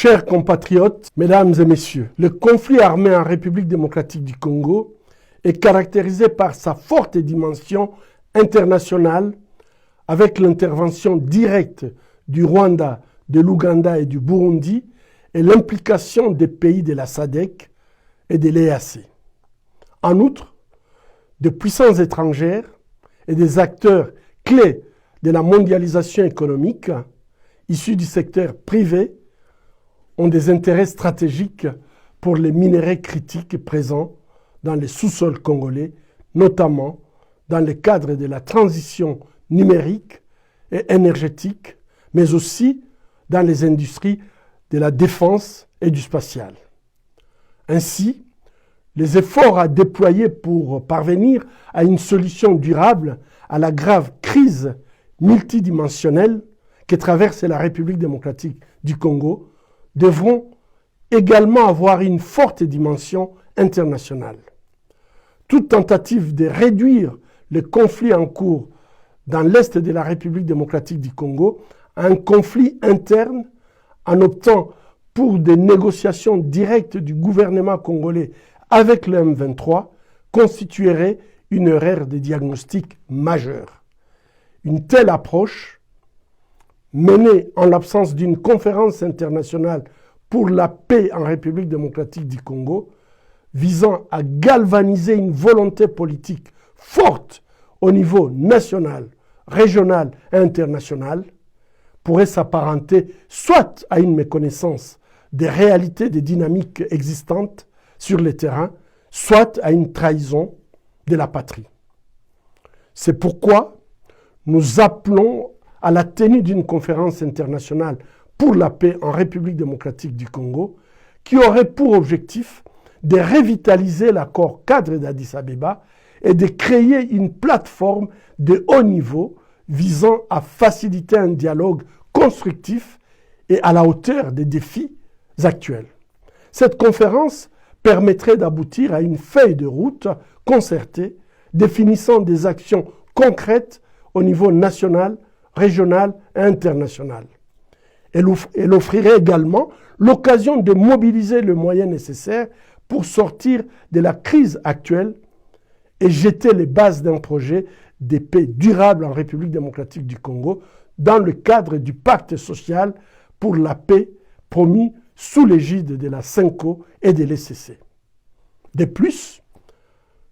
Chers compatriotes, mesdames et messieurs, le conflit armé en République démocratique du Congo est caractérisé par sa forte dimension internationale avec l'intervention directe du Rwanda, de l'Ouganda et du Burundi et l'implication des pays de la SADC et de l'EAC. En outre, de puissances étrangères et des acteurs clés de la mondialisation économique issus du secteur privé ont des intérêts stratégiques pour les minerais critiques présents dans les sous-sols congolais, notamment dans le cadre de la transition numérique et énergétique, mais aussi dans les industries de la défense et du spatial. Ainsi, les efforts à déployer pour parvenir à une solution durable à la grave crise multidimensionnelle que traverse la République démocratique du Congo devront également avoir une forte dimension internationale. Toute tentative de réduire le conflit en cours dans l'est de la République démocratique du Congo à un conflit interne en optant pour des négociations directes du gouvernement congolais avec le M23 constituerait une erreur de diagnostic majeure. Une telle approche, menée en l'absence d'une conférence internationale pour la paix en République démocratique du Congo, visant à galvaniser une volonté politique forte au niveau national, régional et international, pourrait s'apparenter soit à une méconnaissance des réalités des dynamiques existantes sur le terrain, soit à une trahison de la patrie. C'est pourquoi nous appelons à la tenue d'une conférence internationale pour la paix en République démocratique du Congo, qui aurait pour objectif de revitaliser l'accord cadre d'Addis Abeba et de créer une plateforme de haut niveau visant à faciliter un dialogue constructif et à la hauteur des défis actuels. Cette conférence permettrait d'aboutir à une feuille de route concertée définissant des actions concrètes au niveau national, régional et international. Elle offrirait également l'occasion de mobiliser le moyen nécessaire pour sortir de la crise actuelle et jeter les bases d'un projet de paix durable en République démocratique du Congo dans le cadre du pacte social pour la paix promis sous l'égide de la CENCO et de l'ECC. De plus,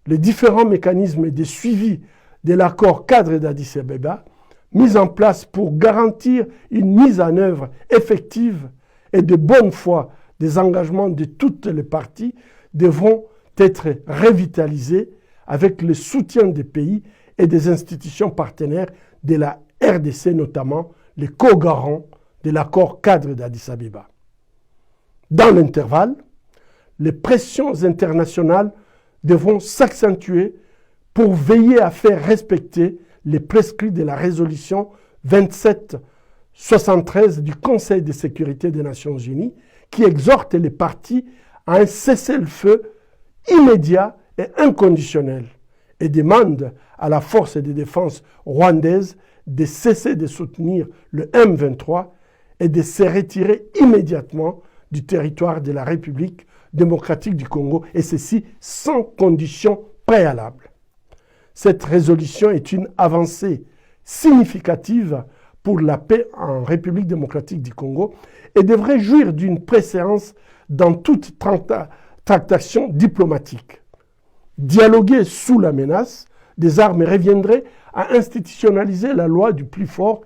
les différents mécanismes de suivi de l'accord cadre d'Addis Abeba mis en place pour garantir une mise en œuvre effective et de bonne foi des engagements de toutes les parties devront être revitalisés avec le soutien des pays et des institutions partenaires de la RDC, notamment les co-garants de l'accord cadre d'Addis Abeba. Dans l'intervalle, les pressions internationales devront s'accentuer pour veiller à faire respecter les prescrits de la résolution 2773 du Conseil de sécurité des Nations Unies qui exhorte les parties à un cessez-le-feu immédiat et inconditionnel et demande à la force de défense rwandaise de cesser de soutenir le M23 et de se retirer immédiatement du territoire de la République démocratique du Congo, et ceci sans condition préalable. Cette résolution est une avancée significative pour la paix en République démocratique du Congo et devrait jouir d'une préséance dans toute tractation diplomatique. Dialoguer sous la menace des armes reviendrait à institutionnaliser la loi du plus fort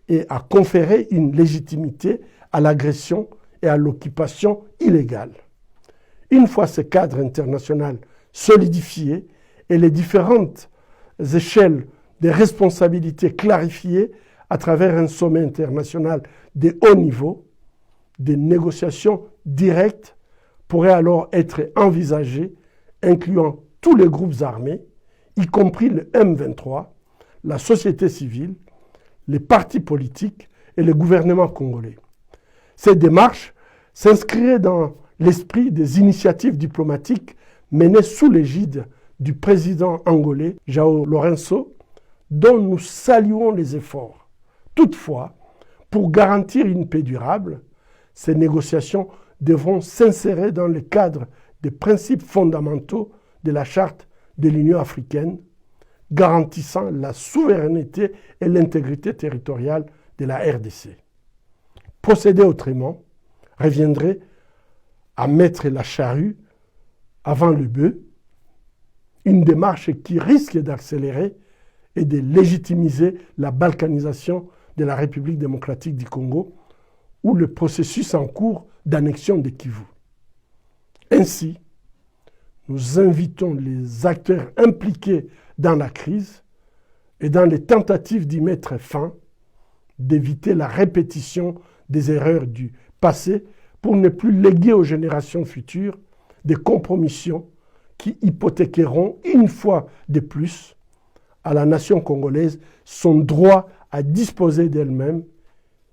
et à conférer une légitimité à l'agression et à l'occupation illégale. Une fois ce cadre international solidifié et les différentes échelles de responsabilités clarifiées à travers un sommet international de haut niveau, des négociations directes pourraient alors être envisagées, incluant tous les groupes armés, y compris le M23, la société civile, les partis politiques et le gouvernement congolais. Cette démarche s'inscrirait dans l'esprit des initiatives diplomatiques menées sous l'égide du président angolais João Lourenço, dont nous saluons les efforts. Toutefois, pour garantir une paix durable, Ces négociations devront s'insérer dans le cadre des principes fondamentaux de la Charte de l'Union africaine, garantissant la souveraineté et l'intégrité territoriale de la RDC. Procéder autrement reviendrait à mettre la charrue avant le bœuf, une démarche qui risque d'accélérer et de légitimiser la balkanisation de la République démocratique du Congo ou le processus en cours d'annexion de Kivu. Ainsi, nous invitons les acteurs impliqués dans la crise et dans les tentatives d'y mettre fin, d'éviter la répétition des erreurs du passé pour ne plus léguer aux générations futures des compromissions qui hypothéqueront une fois de plus à la nation congolaise son droit à disposer d'elle-même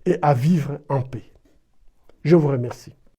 et à vivre en paix. Je vous remercie.